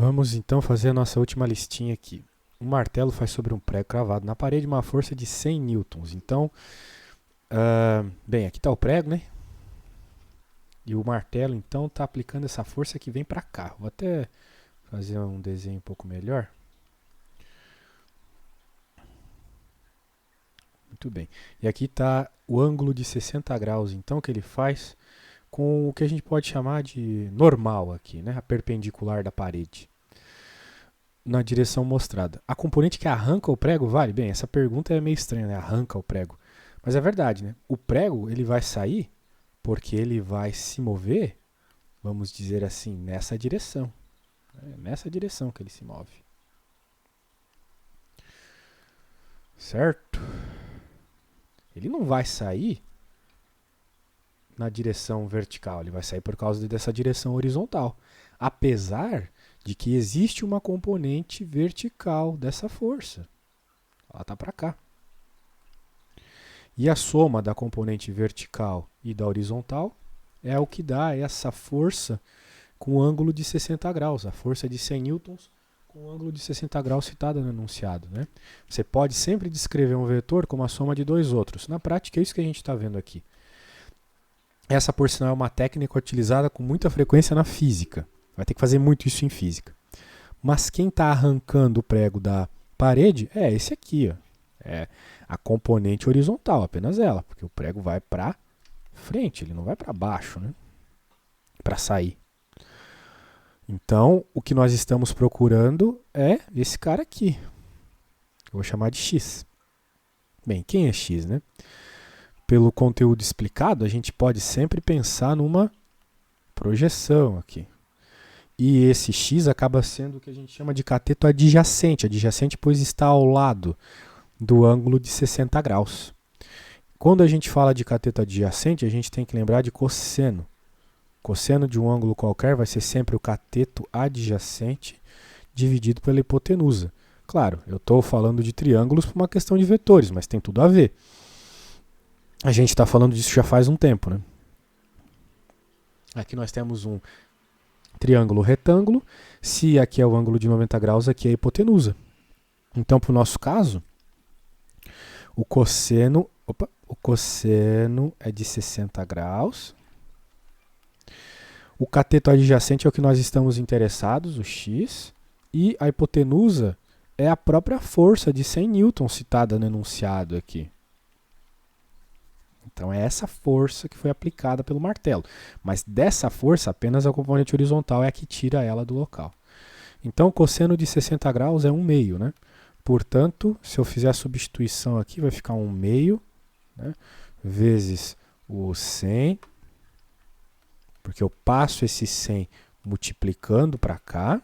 Vamos então fazer a nossa última listinha aqui. Um martelo faz sobre um prego cravado na parede uma força de 100 newtons. Então, bem, aqui está o prego, né? E o martelo, então, está aplicando essa força que vem para cá. Vou até fazer um desenho um pouco melhor. Muito bem. E aqui está o ângulo de 60 graus, então, que ele faz com o que a gente pode chamar de normal aqui, né? A perpendicular da parede, na direção mostrada. A componente que arranca o prego vale? Bem, essa pergunta é meio estranha, né? Arranca o prego. Mas é verdade, né? O prego ele vai sair porque ele vai se mover, vamos dizer assim, nessa direção. É nessa direção que ele se move. Certo? Ele não vai sair na direção vertical, ele vai sair por causa dessa direção horizontal. Apesar de que existe uma componente vertical dessa força. Ela está para cá. E a soma da componente vertical e da horizontal é o que dá essa força com o ângulo de 60 graus, a força de 100 newtons com o ângulo de 60 graus citada no enunciado. Né? Você pode sempre descrever um vetor como a soma de dois outros. Na prática, é isso que a gente está vendo aqui. Essa, por sinal, é uma técnica utilizada com muita frequência na física. Vai ter que fazer muito isso em física. Mas quem está arrancando o prego da parede é esse aqui. Ó. É a componente horizontal, apenas ela, porque o prego vai para frente, ele não vai para baixo, né? Para sair. Então, o que nós estamos procurando é esse cara aqui. Eu vou chamar de x. Bem, quem é x, né? Pelo conteúdo explicado, a gente pode sempre pensar numa projeção aqui. E esse x acaba sendo o que a gente chama de cateto adjacente. Adjacente, pois está ao lado do ângulo de 60 graus. Quando a gente fala de cateto adjacente, a gente tem que lembrar de cosseno. Cosseno de um ângulo qualquer vai ser sempre o cateto adjacente dividido pela hipotenusa. Claro, eu estou falando de triângulos por uma questão de vetores, mas tem tudo a ver. A gente está falando disso já faz um tempo, né? Aqui nós temos um triângulo retângulo. Se aqui é o ângulo de 90 graus, aqui é a hipotenusa. Então, para o nosso caso, o cosseno é de 60 graus. O cateto adjacente é o que nós estamos interessados, o x. E a hipotenusa é a própria força de 100 newtons citada no enunciado aqui. Então é essa força que foi aplicada pelo martelo. Mas dessa força, apenas a componente horizontal é a que tira ela do local. Então o cosseno de 60 graus é 1 meio, né? Portanto, se eu fizer a substituição aqui, vai ficar 1 meio, né? Vezes o 100, porque eu passo esse 100 multiplicando para cá,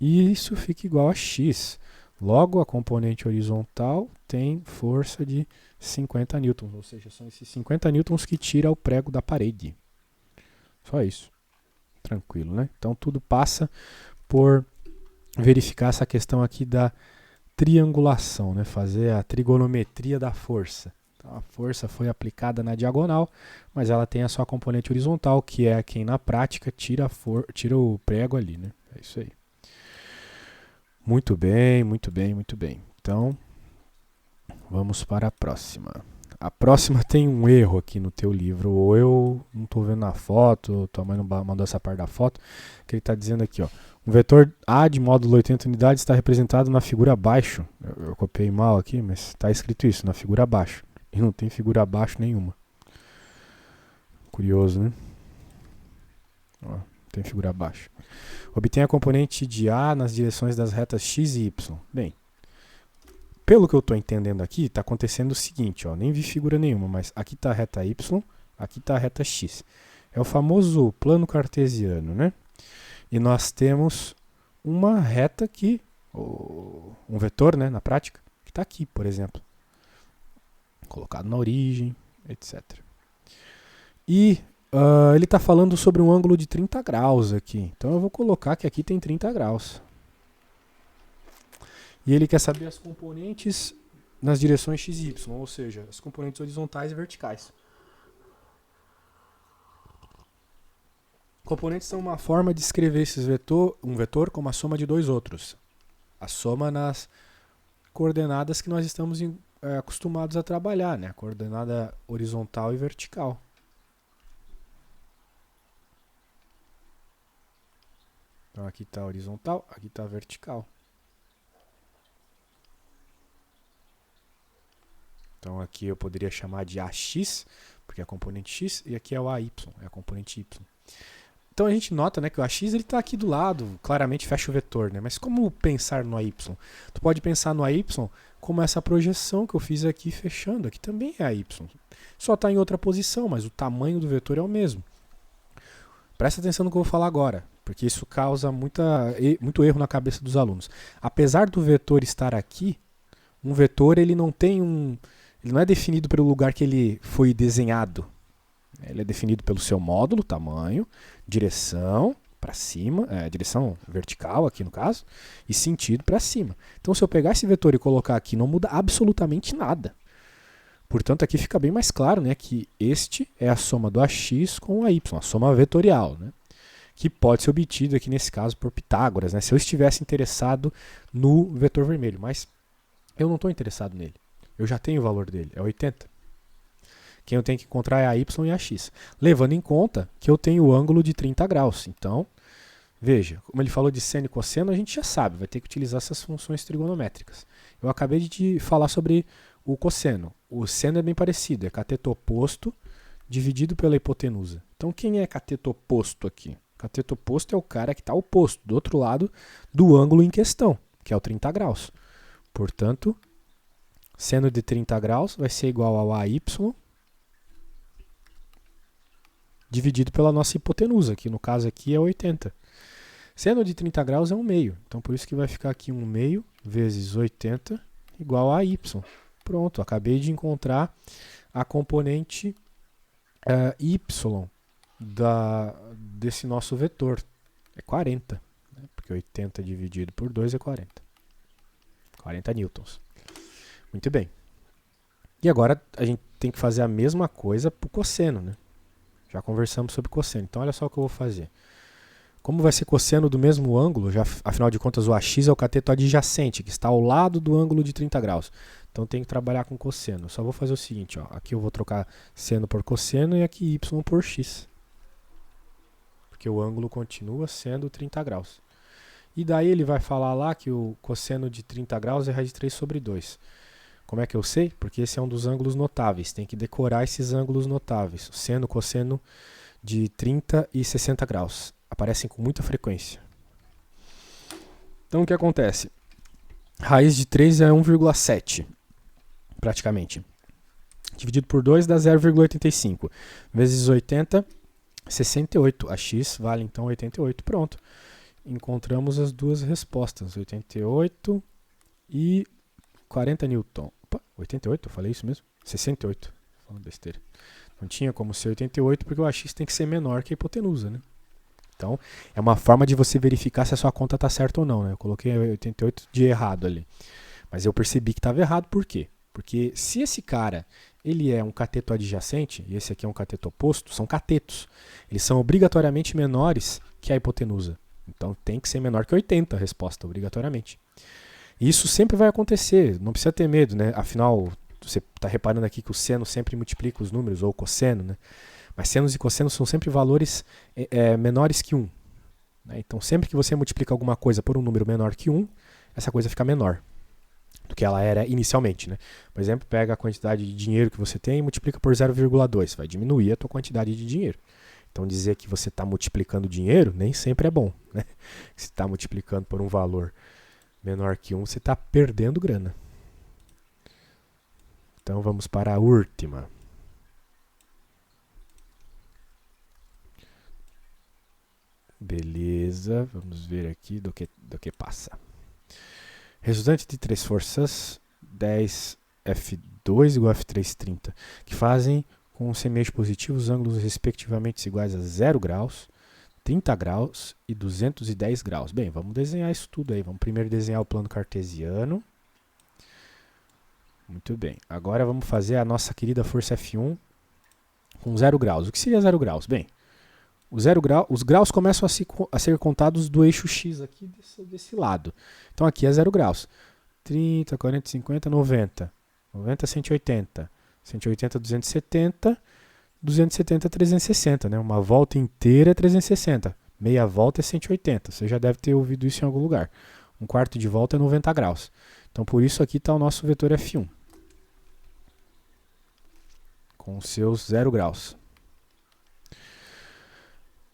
e isso fica igual a x. Logo, a componente horizontal tem força de 50 newtons, ou seja, são esses 50 newtons que tira o prego da parede. Só isso. Tranquilo, né? Então, tudo passa por verificar essa questão aqui da triangulação, né? Fazer a trigonometria da força. Então, a força foi aplicada na diagonal, mas ela tem a sua componente horizontal, que é quem na prática tira o prego ali, né? É isso aí. Muito bem, muito bem, muito bem. Então, vamos para a próxima. A próxima tem um erro aqui no teu livro, ou eu não estou vendo na foto, ou tua mãe não mandou essa parte da foto, que ele está dizendo aqui, ó, um vetor A de módulo 80 unidades está representado na figura abaixo. Eu copiei mal aqui, mas está escrito isso, na figura abaixo. E não tem figura abaixo nenhuma. Curioso, né? Ó, tem figura abaixo. Obtém a componente de A nas direções das retas x e y. Bem, pelo que eu estou entendendo aqui, está acontecendo o seguinte, ó, nem vi figura nenhuma, mas aqui está a reta y, aqui está a reta x. É o famoso plano cartesiano, né? E nós temos uma reta aqui, um vetor, né, na prática, que está aqui, por exemplo. Colocado na origem, etc. E ele está falando sobre um ângulo de 30 graus aqui. Então eu vou colocar que aqui tem 30 graus. E ele quer saber as componentes nas direções x e y, ou seja, as componentes horizontais e verticais. Componentes são uma forma de escrever um vetor como a soma de dois outros. A soma nas coordenadas que nós estamos acostumados a trabalhar, né? A coordenada horizontal e vertical. Então aqui está horizontal, aqui está vertical. Então aqui eu poderia chamar de AX, porque é a componente X, e aqui é o AY, é a componente Y. Então a gente nota, né, que o AX está aqui do lado, claramente fecha o vetor, né? Mas como pensar no AY? Tu pode pensar no AY como essa projeção que eu fiz aqui fechando, aqui também é AY. Só está em outra posição, mas o tamanho do vetor é o mesmo. Presta atenção no que eu vou falar agora, porque isso causa muito erro na cabeça dos alunos. Apesar do vetor estar aqui, um vetor ele não é definido pelo lugar que ele foi desenhado. Ele é definido pelo seu módulo, tamanho, direção para cima, direção vertical aqui no caso, e sentido para cima. Então se eu pegar esse vetor e colocar aqui, não muda absolutamente nada. Portanto, aqui fica bem mais claro, né, que este é a soma do AX com o AY, a soma vetorial, né, que pode ser obtida aqui nesse caso por Pitágoras, né, se eu estivesse interessado no vetor vermelho, mas eu não estou interessado nele. Eu já tenho o valor dele, é 80. Quem eu tenho que encontrar é a y e a x. Levando em conta que eu tenho o ângulo de 30 graus. Então, veja, como ele falou de seno e cosseno, a gente já sabe, vai ter que utilizar essas funções trigonométricas. Eu acabei de falar sobre o cosseno. O seno é bem parecido, é cateto oposto dividido pela hipotenusa. Então, quem é cateto oposto aqui? Cateto oposto é o cara que está oposto, do outro lado do ângulo em questão, que é o 30 graus. Portanto, seno de 30 graus vai ser igual ao AY dividido pela nossa hipotenusa, que no caso aqui é 80. Seno de 30 graus é 1 meio, então por isso que vai ficar aqui 1 meio vezes 80 igual a y. Pronto, acabei de encontrar a componente y desse nosso vetor. É 40, né? Porque 80 dividido por 2 é 40. 40 newtons. Muito bem. E agora a gente tem que fazer a mesma coisa para o cosseno, né? Já conversamos sobre cosseno. Então olha só o que eu vou fazer. Como vai ser cosseno do mesmo ângulo, já, afinal de contas o AX é o cateto adjacente, que está ao lado do ângulo de 30 graus. Então tem que trabalhar com cosseno. Só vou fazer o seguinte, ó. Aqui eu vou trocar seno por cosseno e aqui y por x. Porque o ângulo continua sendo 30 graus. E daí ele vai falar lá que o cosseno de 30 graus é raiz de 3 sobre 2. Como é que eu sei? Porque esse é um dos ângulos notáveis. Tem que decorar esses ângulos notáveis. O seno, cosseno de 30 e 60 graus. Aparecem com muita frequência. Então o que acontece? Raiz de 3 é 1,7, praticamente. Dividido por 2 dá 0,85. Vezes 80, 68. A x vale então 88. Pronto. Encontramos as duas respostas. 88 e 40 newton. Opa, 88, eu falei isso mesmo? 68. Falando besteira. Não tinha como ser 88 porque o AX tem que ser menor que a hipotenusa, né? Então, é uma forma de você verificar se a sua conta está certa ou não, né? Eu coloquei 88 de errado ali. Mas eu percebi que estava errado, por quê? Porque se esse cara, ele é um cateto adjacente, e esse aqui é um cateto oposto, são catetos. Eles são obrigatoriamente menores que a hipotenusa. Então, tem que ser menor que 80 a resposta, obrigatoriamente. E isso sempre vai acontecer, não precisa ter medo, né? Afinal, você está reparando aqui que o seno sempre multiplica os números, ou o cosseno, né? Mas senos e cossenos são sempre valores menores que 1. Né? Então, sempre que você multiplica alguma coisa por um número menor que 1, essa coisa fica menor do que ela era inicialmente. Né? Por exemplo, pega a quantidade de dinheiro que você tem e multiplica por 0,2. Vai diminuir a tua quantidade de dinheiro. Então, dizer que você está multiplicando dinheiro nem sempre é bom. Né? Se está multiplicando por um valor menor que 1, você está perdendo grana. Então, vamos para a última. Beleza, vamos ver aqui do que passa. Resultante de três forças 10F2 igual a F3,30, que fazem com os semeios positivos ângulos respectivamente iguais a 0 graus, 30 graus e 210 graus. Bem, vamos desenhar isso tudo aí. Vamos primeiro desenhar o plano cartesiano. Muito bem. Agora vamos fazer a nossa querida força F1 com 0 graus. O que seria 0 graus? Bem, os graus começam a ser contados do eixo X aqui desse lado. Então aqui é 0 graus. 30, 40, 50, 90. 90, 180. 180, 270. 270, 360. Né? Uma volta inteira é 360. Meia volta é 180. Você já deve ter ouvido isso em algum lugar. Um quarto de volta é 90 graus. Então por isso aqui está o nosso vetor F1. Com os seus 0 graus.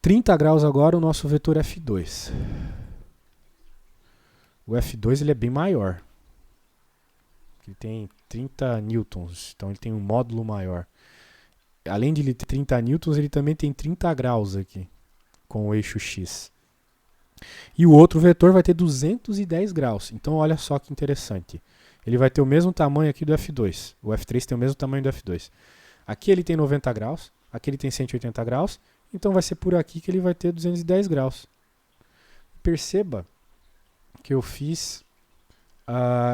30 graus agora o nosso vetor F2. O F2 ele é bem maior. Ele tem 30 newtons, então ele tem um módulo maior. Além de ele ter 30 newtons, ele também tem 30 graus aqui, com o eixo X. E o outro vetor vai ter 210 graus. Então olha só que interessante. Ele vai ter o mesmo tamanho aqui do F2. O F3 tem o mesmo tamanho do F2. Aqui ele tem 90 graus, aqui ele tem 180 graus. Então vai ser por aqui que ele vai ter 210 graus. Perceba que eu fiz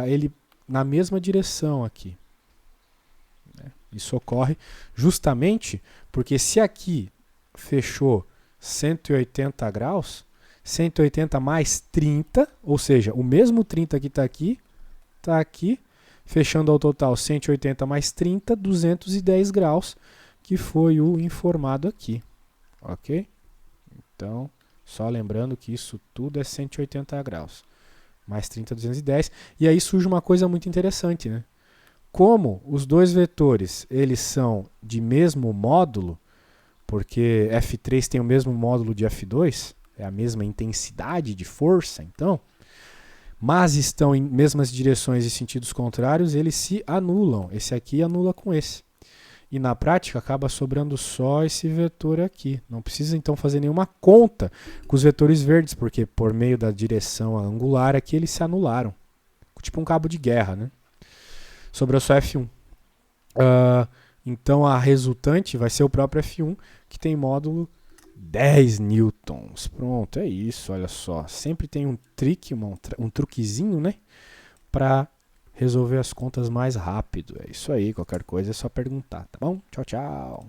ele na mesma direção aqui. Isso ocorre justamente porque se aqui fechou 180 graus, 180 mais 30, ou seja, o mesmo 30 que está aqui, fechando ao total 180 mais 30, 210 graus, que foi o informado aqui. Ok? Então, só lembrando que isso tudo é 180 graus. Mais 30, 210. E aí surge uma coisa muito interessante, né? Como os dois vetores eles são de mesmo módulo, porque F3 tem o mesmo módulo de F2, é a mesma intensidade de força, então, mas estão em mesmas direções e sentidos contrários, eles se anulam. Esse aqui anula com esse. E na prática acaba sobrando só esse vetor aqui. Não precisa então fazer nenhuma conta com os vetores verdes, porque por meio da direção angular aqui eles se anularam. Tipo um cabo de guerra, né? Sobrou só F1. Então a resultante vai ser o próprio F1, que tem módulo 10 newtons. Pronto, é isso, olha só. Sempre tem um truquezinho, né? Para resolver as contas mais rápido. É isso aí, qualquer coisa é só perguntar, tá bom? Tchau, tchau.